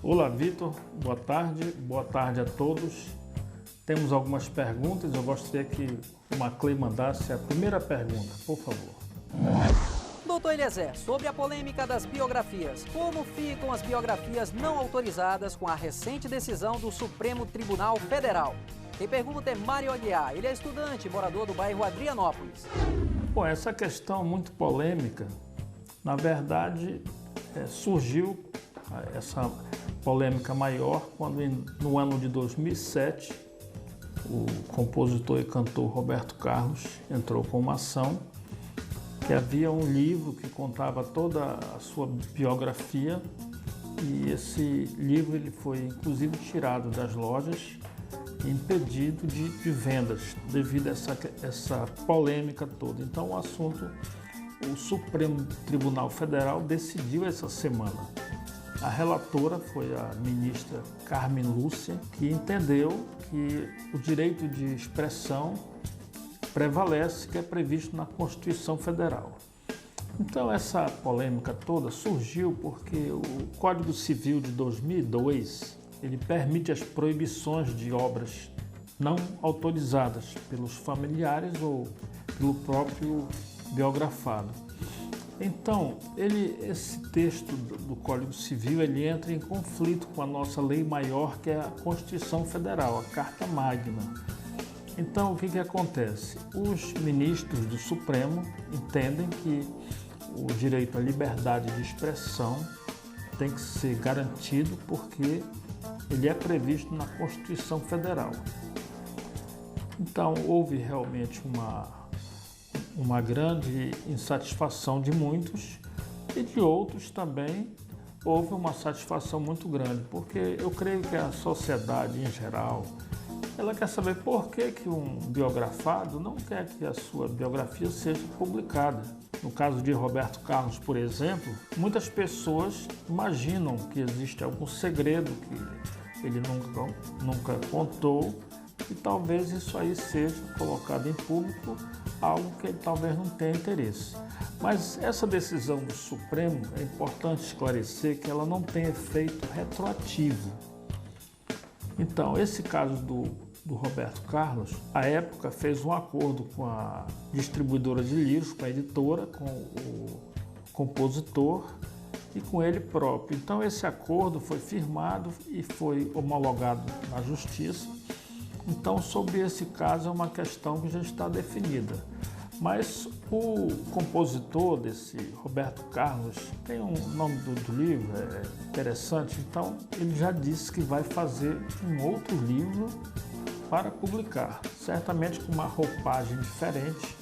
Olá, Vitor. Boa tarde a todos. Temos algumas perguntas. Eu gostaria que o Maclay mandasse a primeira pergunta, por favor. Doutor Eliezer, sobre a polêmica das biografias, como ficam as biografias não autorizadas com a recente decisão do Supremo Tribunal Federal? Quem pergunta é Mário Aguiar, ele é estudante, morador do bairro Adrianópolis. Bom, essa questão muito polêmica, na verdade, surgiu essa polêmica maior quando no ano de 2007 o compositor e cantor Roberto Carlos entrou com uma ação que havia um livro que contava toda a sua biografia e esse livro ele foi inclusive tirado das lojas e impedido de vendas devido a essa polêmica toda. Então o Supremo Tribunal Federal decidiu essa semana. A relatora foi a ministra Carmen Lúcia, que entendeu que o direito de expressão prevalece, que é previsto na Constituição Federal. Então essa polêmica toda surgiu porque o Código Civil de 2002, ele permite as proibições de obras não autorizadas pelos familiares ou pelo próprio biografado. Então, esse texto do Código Civil, ele entra em conflito com a nossa lei maior, que é a Constituição Federal, a Carta Magna. Então, o que acontece? Os ministros do Supremo entendem que o direito à liberdade de expressão tem que ser garantido porque ele é previsto na Constituição Federal. Então, houve realmente uma grande insatisfação de muitos e de outros também houve uma satisfação muito grande, porque eu creio que a sociedade em geral, ela quer saber por que um biografado não quer que a sua biografia seja publicada. No caso de Roberto Carlos, por exemplo, muitas pessoas imaginam que existe algum segredo que ele nunca contou e talvez isso aí seja colocado em público, algo que ele talvez não tenha interesse. Mas essa decisão do Supremo, é importante esclarecer que ela não tem efeito retroativo. Então, esse caso do Roberto Carlos, à época fez um acordo com a distribuidora de livros, com a editora, com o compositor e com ele próprio. Então, esse acordo foi firmado e foi homologado na Justiça. Então, sobre esse caso, é uma questão que já está definida. Mas o compositor desse Roberto Carlos, tem um nome do livro, é interessante, então ele já disse que vai fazer um outro livro para publicar, certamente com uma roupagem diferente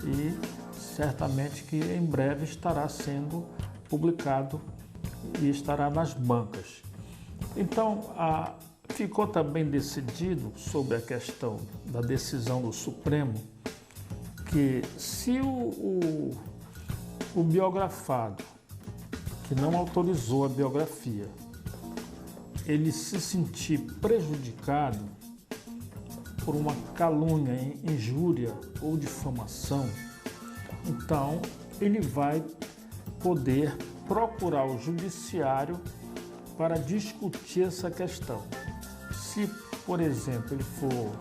e certamente que em breve estará sendo publicado e estará nas bancas. Então, ficou também decidido sobre a questão da decisão do Supremo que se o biografado que não autorizou a biografia, ele se sentir prejudicado por uma calúnia, injúria ou difamação, então ele vai poder procurar o judiciário para discutir essa questão. Se, por exemplo, ele for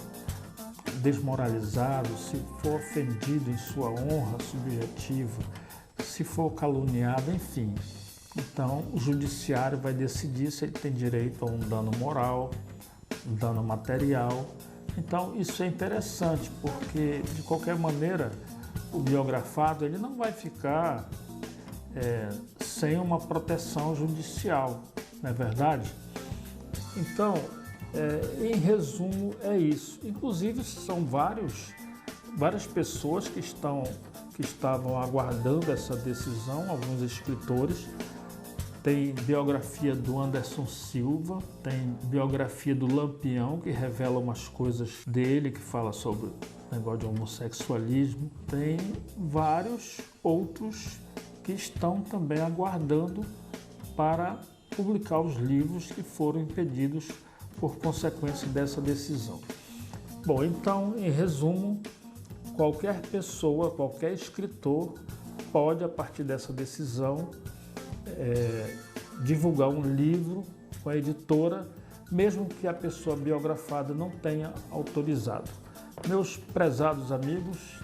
desmoralizado, se for ofendido em sua honra subjetiva, se for caluniado, enfim. Então, o judiciário vai decidir se ele tem direito a um dano moral, um dano material. Então, isso é interessante, porque, de qualquer maneira, o biografado ele não vai ficar sem uma proteção judicial, não é verdade? Então, em resumo, é isso. Inclusive, são várias pessoas que estavam aguardando essa decisão, alguns escritores, tem biografia do Anderson Silva, tem biografia do Lampião, que revela umas coisas dele, que fala sobre o negócio de homossexualismo. Tem vários outros que estão também aguardando para publicar os livros que foram impedidos por consequência dessa decisão. Bom, então, em resumo, qualquer pessoa, qualquer escritor pode, a partir dessa decisão, divulgar um livro com a editora, mesmo que a pessoa biografada não tenha autorizado. Meus prezados amigos,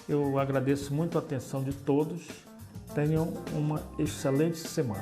eu agradeço muito a atenção de todos. Tenham uma excelente semana.